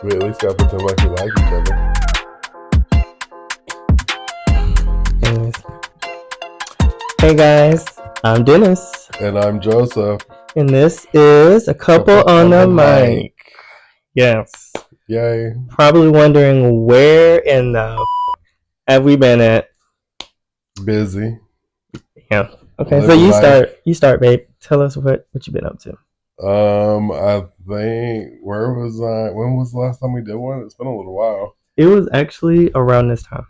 We at least gotta pretend like we like each other. Anyways. Hey guys, I'm Dennis. And I'm Joseph. And this is A Couple on the Mic. Yes. Yay. Probably wondering where in the have we been at? Busy. Yeah. Okay, Living so you life. start, babe. Tell us what you've been up to. I think where was I? When was the last time we did one? It's been a little while. It was actually around this time.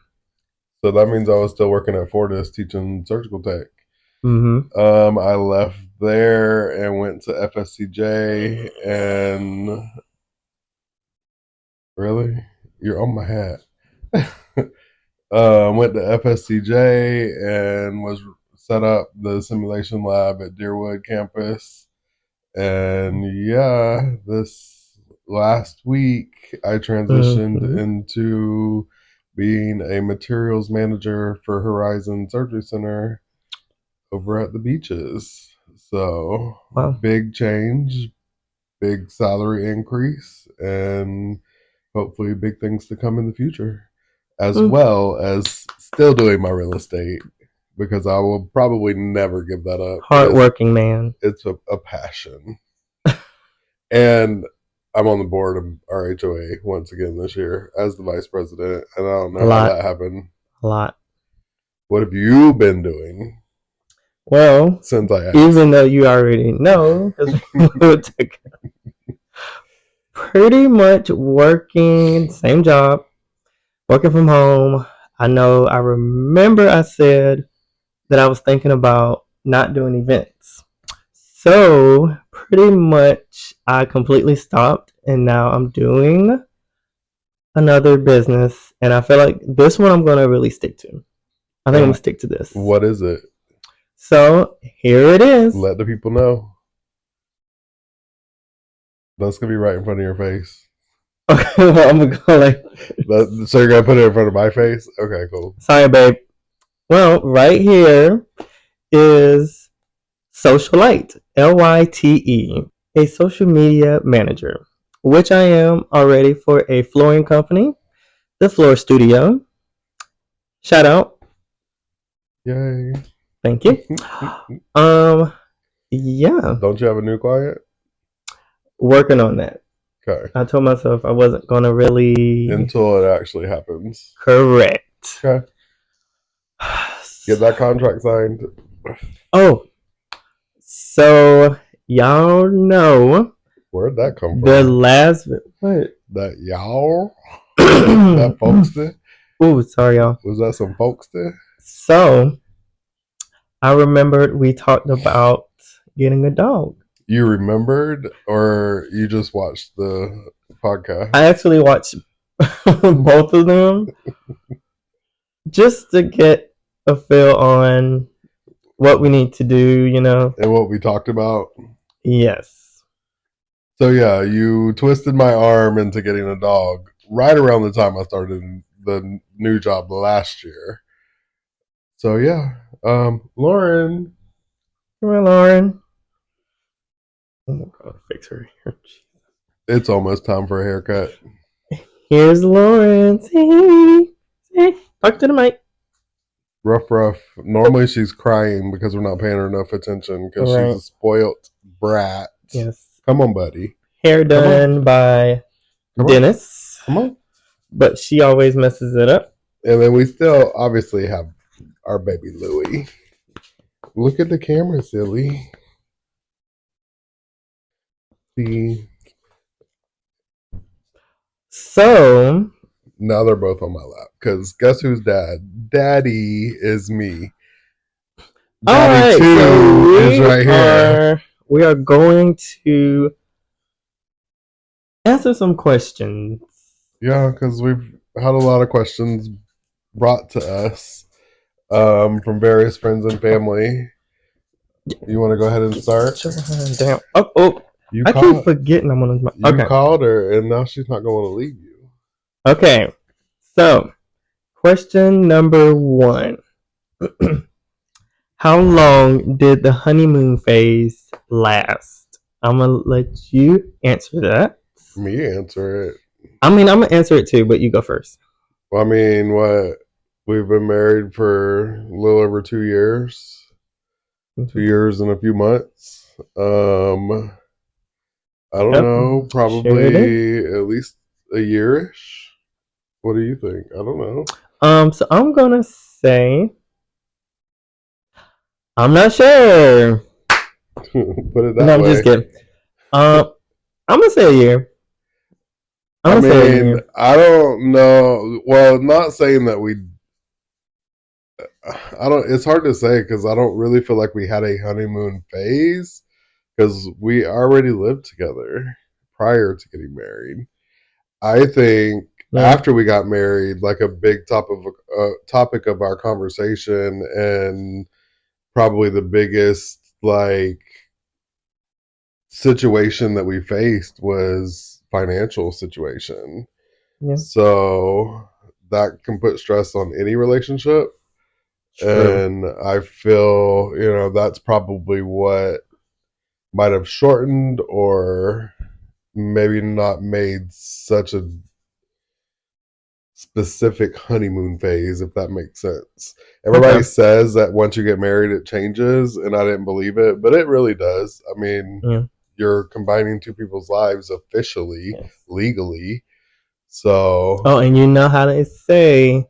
So that means I was still working at Fortis teaching surgical tech. Mm-hmm. I left there and went to FSCJ and really? You're on my hat. Went to FSCJ and was set up the simulation lab at Deerwood campus. And yeah, this last week I transitioned into being a materials manager for Horizon Surgery Center over at the beaches. So Wow. Big change, big salary increase, and hopefully big things to come in the future, as well as still doing my real estate, because I will probably never give that up. Hardworking man. It's a passion. And I'm on the board of our HOA once again this year as the vice president, and I don't know how that happened. A lot. What have you been doing? Well, since I asked? Even though you already know, pretty much working, same job, working from home. I remember I said that I was thinking about not doing events. So pretty much I completely stopped, and now I'm doing another business, and I feel like this one I'm going to really stick to. I think I'm going to stick to this. What is it? So here it is. Let the people know. That's going to be right in front of your face. Okay, well, I'm going to go like this. So you're going to put it in front of my face? Okay, cool. Sorry, babe. Well, right here is Socialite, Lyte, a social media manager, which I am already for a flooring company, The Floor Studio. Shout out. Yay. Thank you. Yeah. Don't you have a new client? Working on that. Okay. I told myself I wasn't going to really... Until it actually happens. Correct. Okay. Get that contract signed. Oh. So, y'all know... Where'd that come from? The last... What? That y'all? That folkston? Ooh, sorry, y'all. Was that some folkston? So, I remembered we talked about getting a dog. You remembered, or you just watched the podcast? I actually watched both of them just to get a feel on what we need to do, And what we talked about? Yes. So yeah, you twisted my arm into getting a dog right around the time I started the new job last year. So yeah, Lauren. Come on, Lauren. I'm gonna fix her hair. It's almost time for a haircut. Here's Lauren. Say, talk to the mic. Rough. Normally she's crying because we're not paying her enough attention because she's a spoiled brat. Yes. Come on, buddy. Hair done by Dennis. Come on. But she always messes it up. And then we still obviously have our baby Louie. Look at the camera, silly. See. So now they're both on my lap because guess who's dad? Daddy is me. Daddy is right here. We are going to answer some questions. Yeah, because we've had a lot of questions brought to us from various friends and family. You want to go ahead and start? Sure. Damn. Oh. I keep forgetting I'm on my... You called her, and now she's not going to leave you. Okay. So, question number 1. How long did the honeymoon phase last? I'm going to let you answer that. Me answer it. I mean, I'm gonna answer it too, but you go first. I mean, what? We've been married for a little over 2 years, 2 years and a few months. I don't Yep, know, sure it is. probably at least a yearish. What do you think? I don't know. So I'm gonna say I'm not sure. Put it No, that I'm just way. kidding. I'm gonna say a year. I'm I gonna say a mean, year. I don't know. Well, not saying that we. I don't. It's hard to say because I don't really feel like we had a honeymoon phase because we already lived together prior to getting married. I think Yeah, after we got married, like a big topic of our conversation, and probably the biggest like situation that we faced was financial situation. yeah, So that can put stress on any relationship. true. And I feel, that's probably what might have shortened or maybe not made such a specific honeymoon phase, if that makes sense. Everybody Okay. says that once you get married, it changes, and I didn't believe it, but it really does. I mean, Yeah. you're combining two people's lives officially, Yes. legally. So, Oh, and you know how they say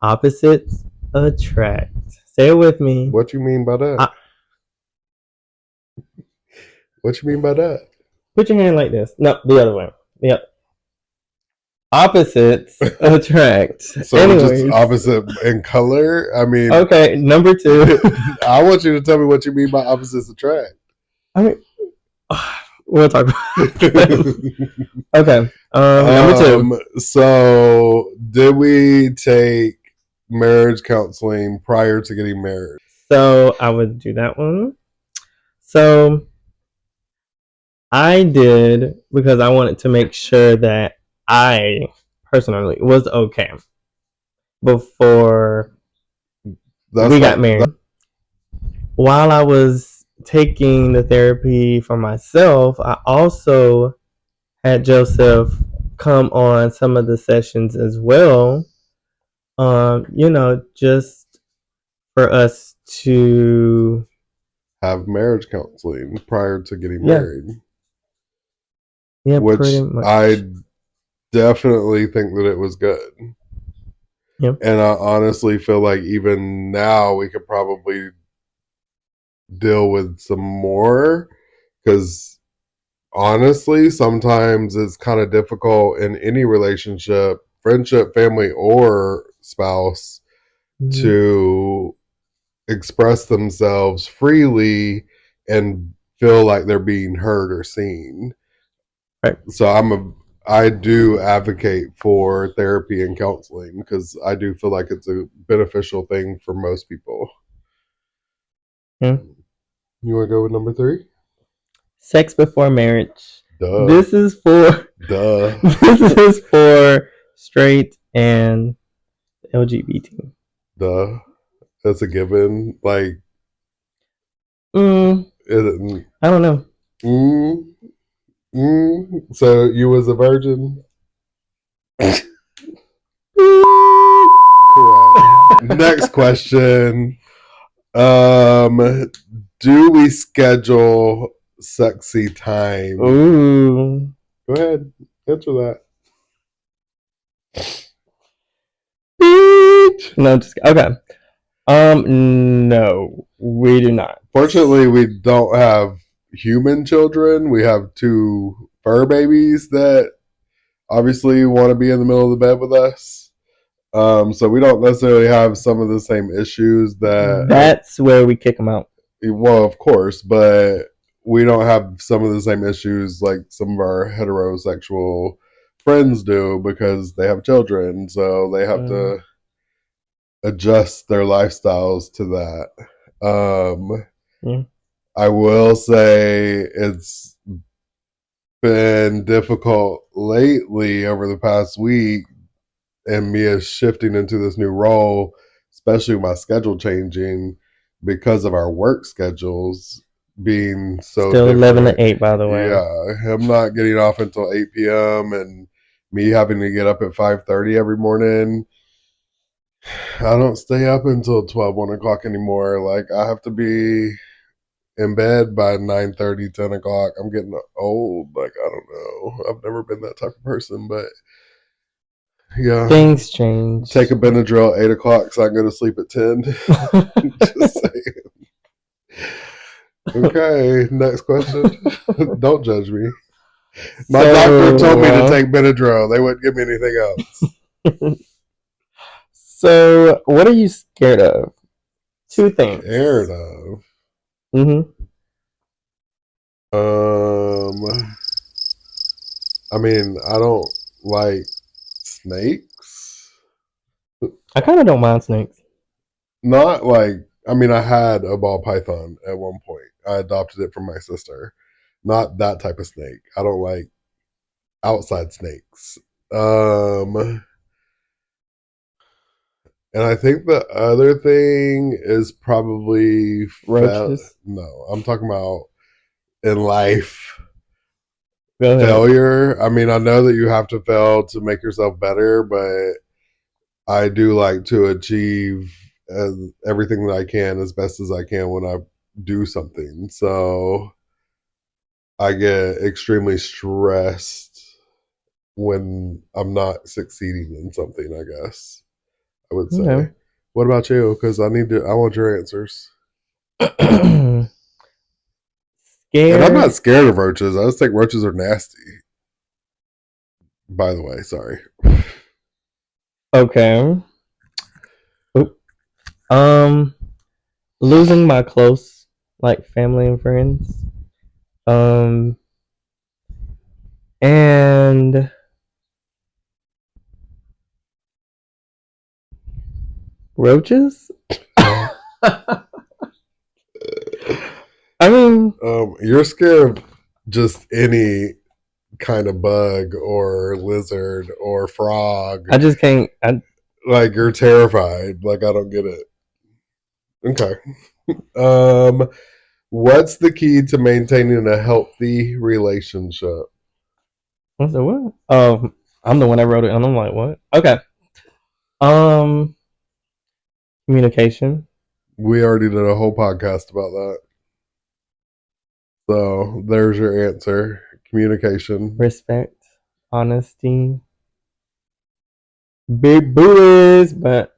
opposites attract. Say it with me. what you mean by that? I, What you mean by that? put your hand like this. No, the other way. Yep. Opposites attract. So just Anyways. opposite in color. I mean, Okay, number two. I want you to tell me what you mean by opposites attract. I mean, we'll talk about it. Okay. Number two. So did we take marriage counseling prior to getting married? So I would do that one. So I did because I wanted to make sure that I personally was okay before That's we got not that, married. While I was taking the therapy for myself, I also had Joseph come on some of the sessions as well. Just for us to, have marriage counseling prior to getting yeah, married, yeah, which pretty much. I definitely think that it was good. Yeah. And I honestly feel like even now we could probably deal with some more because honestly, sometimes it's kind of difficult in any relationship, friendship, family, or spouse Mm-hmm. to express themselves freely and feel like they're being heard or seen. Right. So I do advocate for therapy and counseling because I do feel like it's a beneficial thing for most people. Yeah. You want to go with number three? Sex before marriage. Duh. This is for Duh. this is for straight and LGBT. Duh. That's a given. Like, Mm, it, I don't know. mm, so you was a virgin? Correct. Next question. Do we schedule sexy time? Ooh. Go ahead, answer that. No, just okay. No, we do not. Fortunately, we don't have human children. We have two fur babies that obviously want to be in the middle of the bed with us. So we don't necessarily have some of the same issues that, That's where we kick them out. well, of course, but we don't have some of the same issues like some of our heterosexual friends do because they have children. So they have Mm, to adjust their lifestyles to that. yeah. I will say it's been difficult lately over the past week and me as shifting into this new role, especially with my schedule changing because of our work schedules being so Still 11 different. to 8, by the way. Yeah, I'm not getting off until 8 p.m. and me having to get up at 5:30 every morning. I don't stay up until 12, 1 o'clock anymore. Like, I have to be in bed by 9:30, 10 o'clock. I'm getting old. Like, I don't know. I've never been that type of person, but yeah. Things change. Take a Benadryl at 8 o'clock so I can go to sleep at 10. Just saying. Okay, next question. Don't judge me. My doctor told me to take Benadryl. They wouldn't give me anything else. So, what are you scared of? Two things. Scared of? I mean, I don't like snakes. I kind of don't mind snakes. Not like, I mean, I had a ball python at one point. I adopted it from my sister. Not that type of snake. I don't like outside snakes. And I think the other thing is probably roaches. No, I'm talking about in life. Go ahead. Failure. I mean, I know that you have to fail to make yourself better, but I do like to achieve everything that I can as best as I can when I do something. So I get extremely stressed when I'm not succeeding in something, I guess I would say. Okay. What about you? Because I want your answers. Scared. And I'm not scared of roaches. I just think roaches are nasty. By the way, sorry. Okay. Losing my close, like, family and friends. And roaches? I mean, you're scared of just any kind of bug or lizard or frog. I just can't. Like, you're terrified. Like, I don't get it. Okay. What's the key to maintaining a healthy relationship? What's the what? I'm the one that wrote it, and I'm like, what? Okay. Communication. We already did a whole podcast about that. So there's your answer. Communication. Respect. Honesty. Big booties, but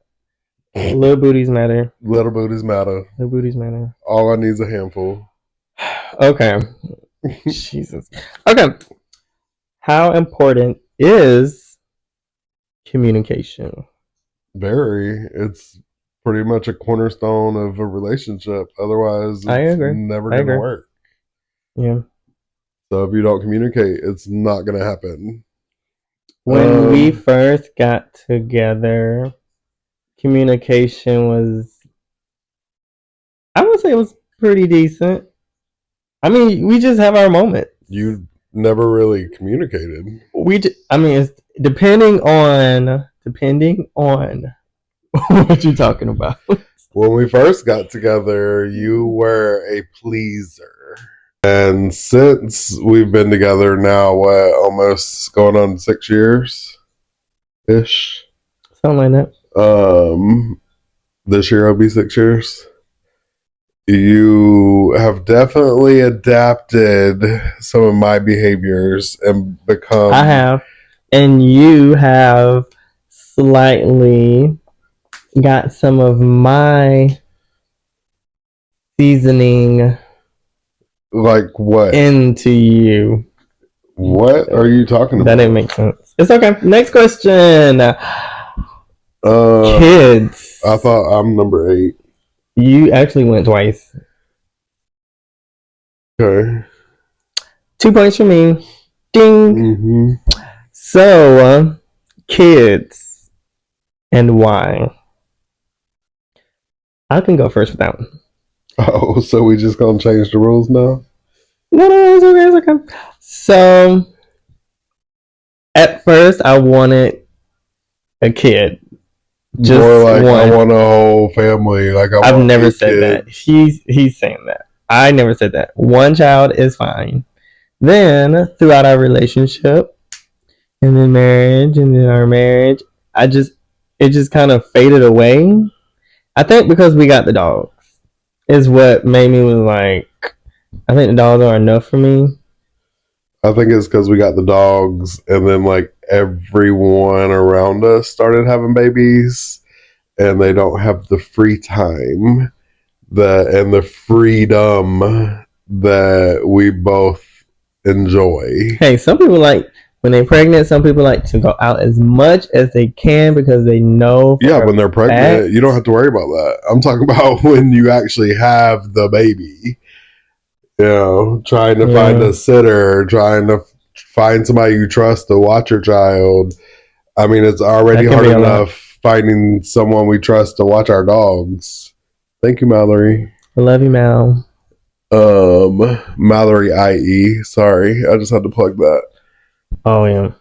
little booties matter. Little booties matter. Little booties matter. All I need is a handful. Okay. Jesus. Okay. How important is communication? Very. It's pretty much a cornerstone of a relationship. Otherwise, it's never going to work. Yeah. So if you don't communicate, it's not going to happen. When we first got together, communication was, I would say it was pretty decent. I mean, we just have our moments. You never really communicated. It's depending on what you're talking about. When we first got together, you were a pleaser. And since we've been together now, almost going on 6 years ish? Something like that. This year will be 6 years. You have definitely adapted some of my behaviors and become... I have. And you have slightly got some of my seasoning... Like what? Into you. What are you talking about? That didn't make sense. It's okay. Next question. Kids. I thought I'm number 8. You actually went twice. Okay. 2 points for me. Ding. Mm-hmm. So, kids and why? I can go first with that one. Oh, so we just gonna change the rules now? No, it's okay. So, at first, I wanted a kid. Just more like one. I want a whole family. Like I've never said that. He's saying that. I never said that. One child is fine. Then, throughout our relationship, and then marriage, and then our marriage. It just kind of faded away. I think because we got the dogs is what made me was like, I think the dogs are enough for me. I think it's because we got the dogs, and then like everyone around us started having babies, and they don't have the free time and the freedom that we both enjoy. Hey, some people like when they're pregnant. Some people like to go out as much as they can because they know. Yeah, when they're pregnant, you don't have to worry about that. I'm talking about when you actually have the baby. You know, trying to find a sitter, trying to find somebody you trust to watch your child. I mean, it's already hard enough finding someone we trust to watch our dogs. Thank you, Mallory. I love you, Mal. Mallory IE. Sorry, I just had to plug that. Oh yeah.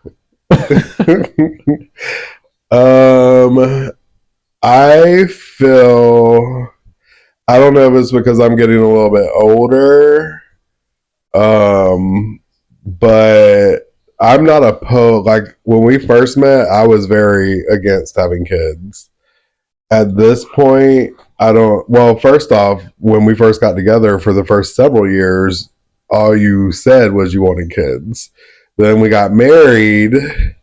I feel, I don't know if it's because I'm getting a little bit older, but I'm not opposed. Like when we first met, I was very against having kids. At this point, I don't. Well, first off, when we first got together for the first several years, all you said was you wanted kids. Then we got married, and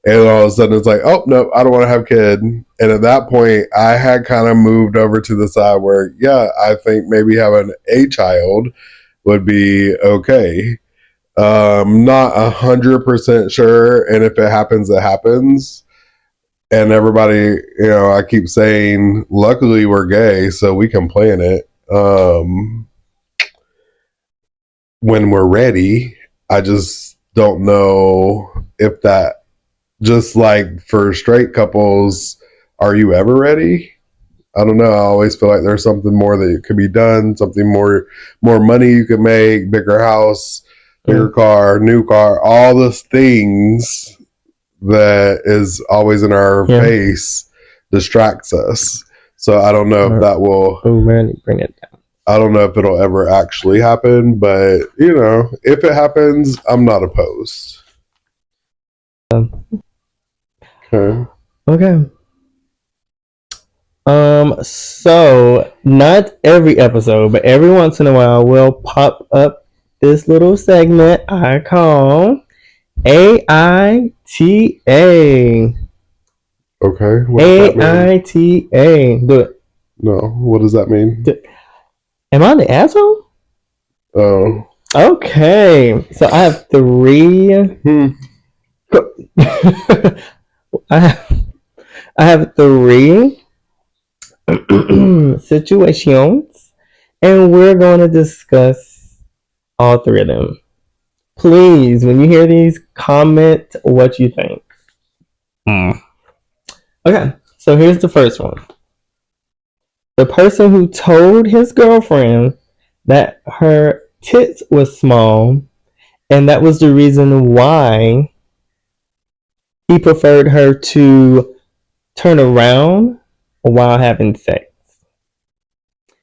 all of a sudden it's like, oh no, I don't want to have a kid. And at that point, I had kind of moved over to the side where, yeah, I think maybe having a child would be okay. Not 100% sure, and if it happens, it happens. And everybody, you know, I keep saying, luckily we're gay, so we can plan it when we're ready. I just don't know if that, just like for straight couples, are you ever ready? I don't know. I always feel like there's something more that could be done, something more money you could make, bigger house, bigger car, new car, all those things that is always in our face distracts us. So I don't know if that will bring it down. I don't know if it'll ever actually happen, but you know, if it happens, I'm not opposed. Okay. So not every episode, but every once in a while we'll pop up this little segment I call AITA. Okay. AITA. Do it. No. What does that mean? Am I the asshole? Oh. Okay. So I have three. I have three situations, and we're going to discuss all three of them. Please, when you hear these, comment what you think. Okay, so here's the first one. The person who told his girlfriend that her tits was small, and that was the reason why he preferred her to turn around while having sex.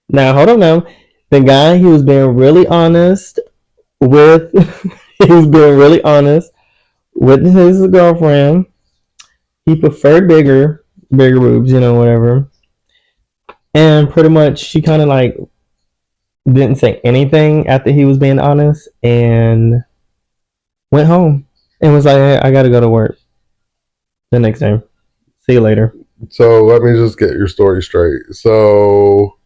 Now, hold on now. The guy, he was being really honest with his girlfriend. He preferred bigger boobs, you know, whatever. And pretty much she kind of like didn't say anything after he was being honest and went home and was like, hey, I gotta go to work the next day. See you later. So let me just get your story straight. So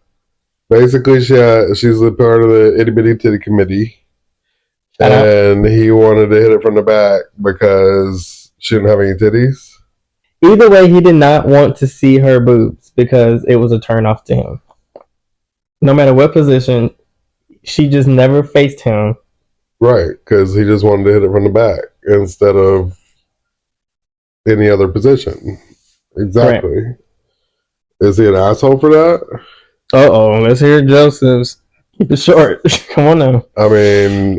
basically, she's a part of the Itty Bitty Titty Committee, and he wanted to hit it from the back because she didn't have any titties. Either way, he did not want to see her boobs because it was a turnoff to him. No matter what position, she just never faced him. Right, because he just wanted to hit it from the back instead of any other position. Exactly. Right. Is he an asshole for that? Uh-oh, let's hear Joseph's. Keep it short. Come on now. I mean,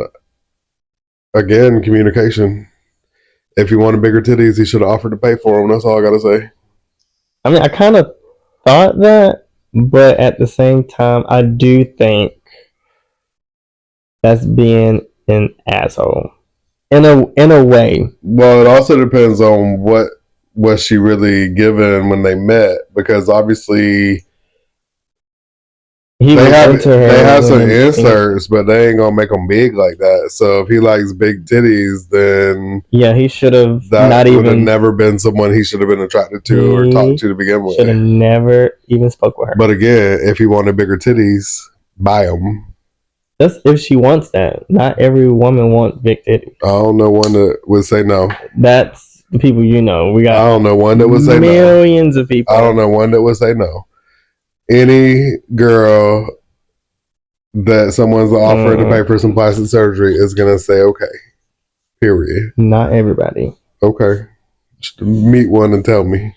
again, communication. If he wanted bigger titties, he should have offered to pay for them. That's all I gotta say. I mean, I kind of thought that, but at the same time, I do think that's being an asshole. in a way. Well, it also depends on what was she really given when they met, because obviously He was into her. they have some when he was inserts, but they ain't gonna make them big like that. So if he likes big titties, then yeah, he should have that not would have even. never been someone he should have been attracted to or talked to begin Should have with. never even spoke with her. But again, if he wanted bigger titties, buy them. That's if she wants that. Not every woman wants big titties. I don't know one that would say no. That's the people you know. We got I don't know one that would say no. millions of people. I don't know one that would say no. Any girl that someone's offering to pay for some plastic surgery is gonna say okay. Period. Not everybody. Okay. Just meet one and tell me.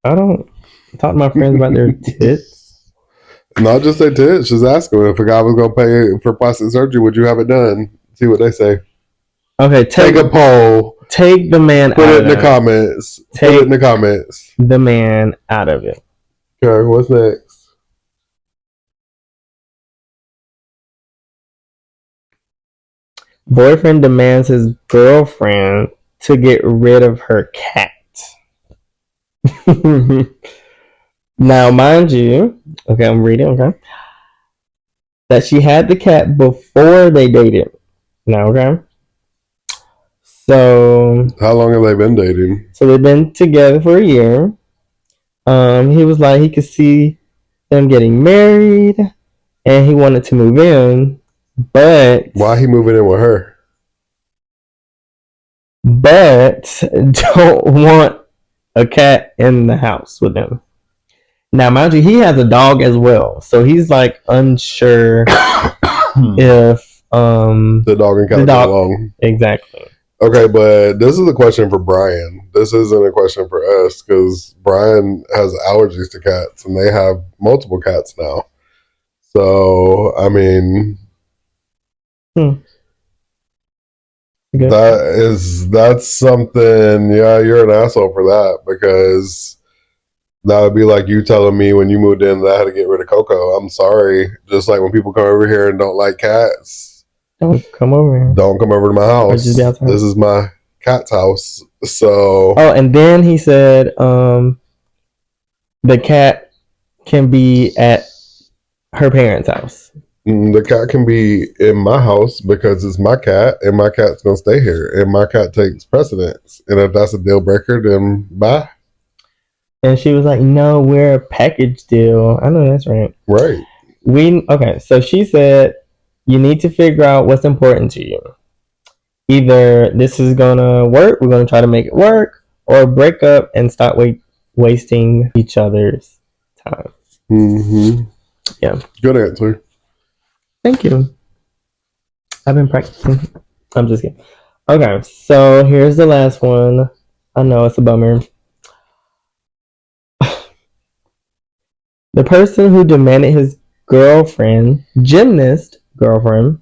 I don't talk to my friends about their tits. Not just their tits. Just ask them if a guy was gonna pay for plastic surgery, would you have it done? See what they say. Okay, take a poll. Take the man put out it of in the comments. Put it in the comments. The man out of it. Okay, what's next? Boyfriend demands his girlfriend to get rid of her cat. Now, mind you, okay, I'm reading, okay, that she had the cat before they dated. Now, okay. So, how long have they been dating? So they've been together for a year. He was like, he could see them getting married, and he wanted to move in, but why he moving in with her? But don't want a cat in the house with him. Now, mind you, he has a dog as well, so he's like unsure if the dog and cat get along. Exactly. Okay, but this is a question for Brian. This isn't a question for us because Brian has allergies to cats, and they have multiple cats now. So, I mean, that's something. Yeah, you're an asshole for that, because that would be like you telling me when you moved in that I had to get rid of Coco. I'm sorry. Just like when people come over here and don't like cats, don't come over here. Don't come over to my house. This is my cat's house. So and then he said the cat can be at her parents' house. The cat can be in my house because it's my cat, and my cat's gonna stay here, and my cat takes precedence. And if that's a deal breaker, then bye. And she was like, "No, we're a package deal." I know that's right. Right. Okay. So she said, "You need to figure out what's important to you. Either this is gonna work, we're gonna try to make it work, or break up and stop wasting each other's time." Mm-hmm. Yeah. Good answer. Thank you. I've been practicing. I'm just kidding. Okay, so here's the last one. I know it's a bummer. The person who demanded his gymnast girlfriend,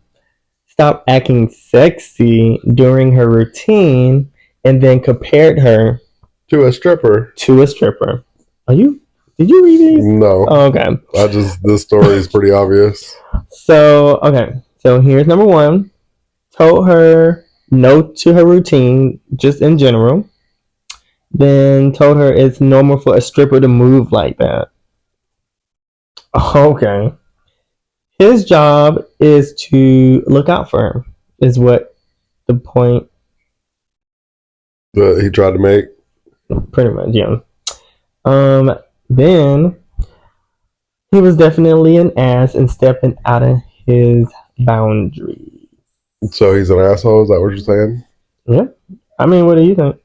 stop acting sexy during her routine and then compared her to a stripper. Did you read these? No. Oh, okay. This story is pretty obvious. So, okay. So here's number one. Told her no to her routine, just in general. Then told her it's normal for a stripper to move like that. Okay. His job is to look out for her, is what the point that he tried to make. Pretty much, yeah. Then he was definitely an ass and stepping out of his boundaries. So he's an asshole? Is that what you're saying? Yeah. I mean, what do you think?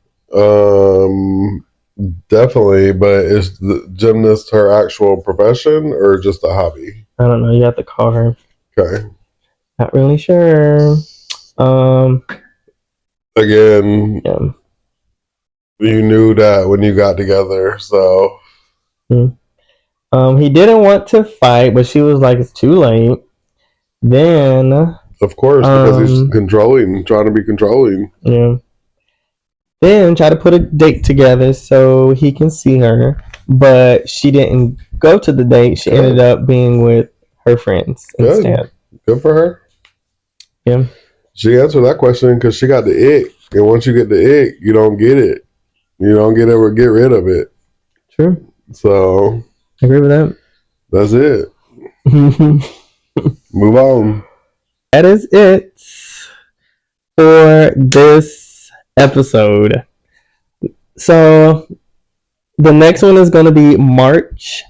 Definitely, but is the gymnast her actual profession or just a hobby? I don't know. You have to call her. Okay. Not really sure. Again, yeah. You knew that when you got together, so. He didn't want to fight, but she was like, "It's too late." Then, of course, because he's trying to be controlling. Yeah. Then try to put a date together so he can see her, but she didn't go to the date. She ended up being with her friends instead. Good for her. Yeah. She answered that question because she got the ick, and once you get the ick, you don't get it. You don't get rid of it. True. So I agree with that. that's it. Move on. That is it for this episode. So the next one is going to be March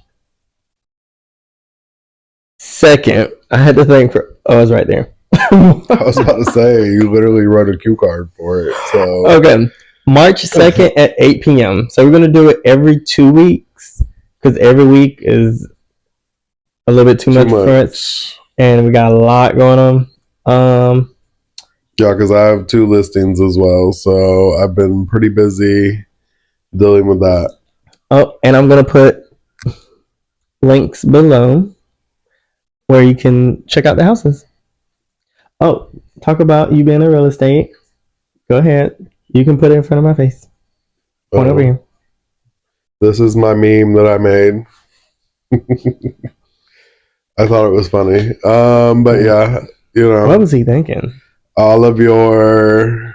2nd. I had to think for. Oh, it's right there. I was about to say you literally wrote a cue card for it. So okay, March 2nd at 8 p.m. So we're going to do it every 2 weeks because every week is a little bit too much for us, and we got a lot going on. Yeah, because I have 2 listings as well, so I've been pretty busy dealing with that. Oh, and I'm going to put links below where you can check out the houses. Oh, talk about you being in real estate. Go ahead. You can put it in front of my face. Point over here. This is my meme that I made. I thought it was funny. But yeah, you know. What was he thinking? All of your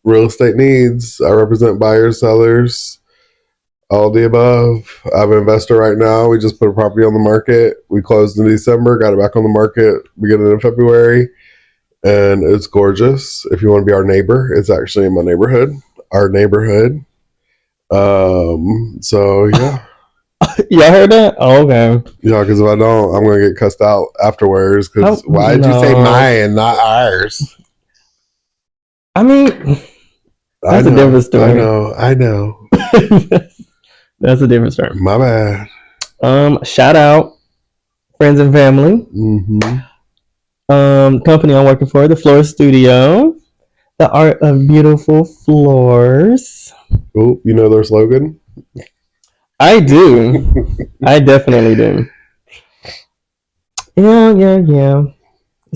real estate needs. I represent buyers, sellers, all the above. I'm an investor right now. We just put a property on the market. We closed in December, got it back on the market beginning of February, and it's gorgeous. If you want to be our neighbor, it's actually in my neighborhood, our neighborhood. So yeah. Y'all heard that? Oh, okay. Yeah, because if I don't, I'm gonna get cussed out afterwards. Because why did you say mine, not ours? I mean, that's a different story. I know. That's a different story. My bad. Shout out friends and family. Company I'm working for, the Floor Studio, the Art of Beautiful Floors. Oh, you know their slogan? I do. I definitely do. Yeah.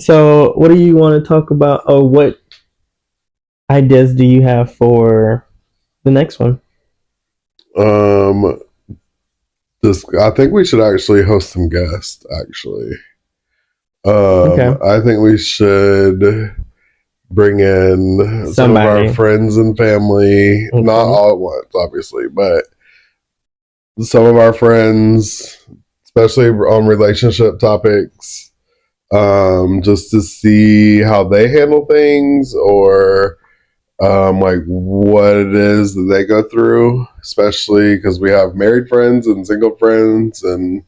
So, what do you want to talk about? Oh, what ideas do you have for the next one? I think we should actually host some guests. Actually, okay. I think we should bring in some of our friends and family. Okay. Not all at once, obviously, but some of our friends, especially on relationship topics, just to see how they handle things or like what it is that they go through, especially because we have married friends and single friends and,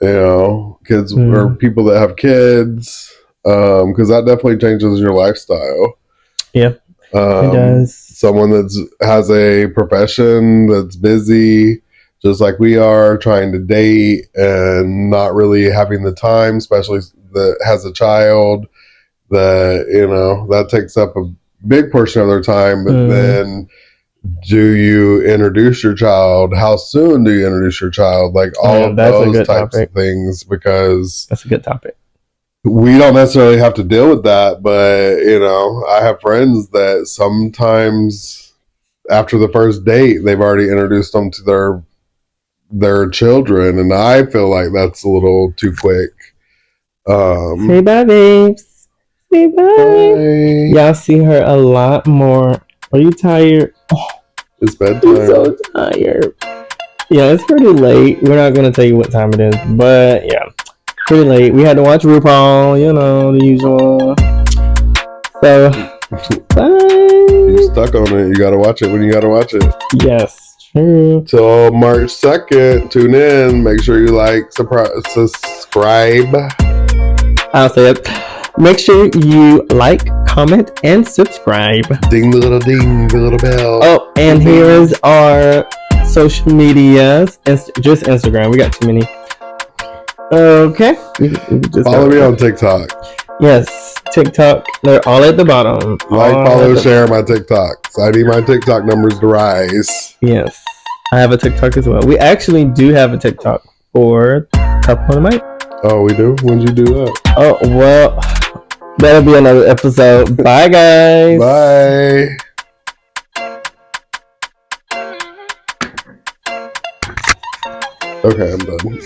you know, kids or people that have kids, because that definitely changes your lifestyle. Yeah, it does. Someone that has a profession that's busy, just like we are, trying to date and not really having the time, especially that has a child, that, you know, that takes up a big portion of their time. But then do you introduce your child? How soon do you introduce your child? Like all of those types of things, because that's a good topic. We don't necessarily have to deal with that, but, you know, I have friends that sometimes after the first date, they've already introduced them to their children, and I feel like that's a little too quick. Say bye, babes. Say bye. Y'all see her a lot more. Are you tired? Oh, it's bedtime. I'm so tired. Yeah, it's pretty late. We're not going to tell you what time it is, but yeah, pretty late. We had to watch RuPaul, you know, the usual. So, bye. You stuck on it. You got to watch it when you got to watch it. Yes. True. Till March 2nd, tune in. Make sure you like, subscribe. I'll say it. Make sure you like, comment, and subscribe. Ding the little bell. Oh, and here's our social medias. Just Instagram. We got too many. Okay. Just follow me on TikTok. Yes, TikTok. They're all at the bottom. Like, follow, share my TikToks. I need my TikTok numbers to rise. Yes, I have a TikTok as well. We actually do have a TikTok for Couple on the Mic. Oh, we do? When'd you do that? Oh, well, that'll be another episode. Bye, guys. Bye. Okay, I'm done.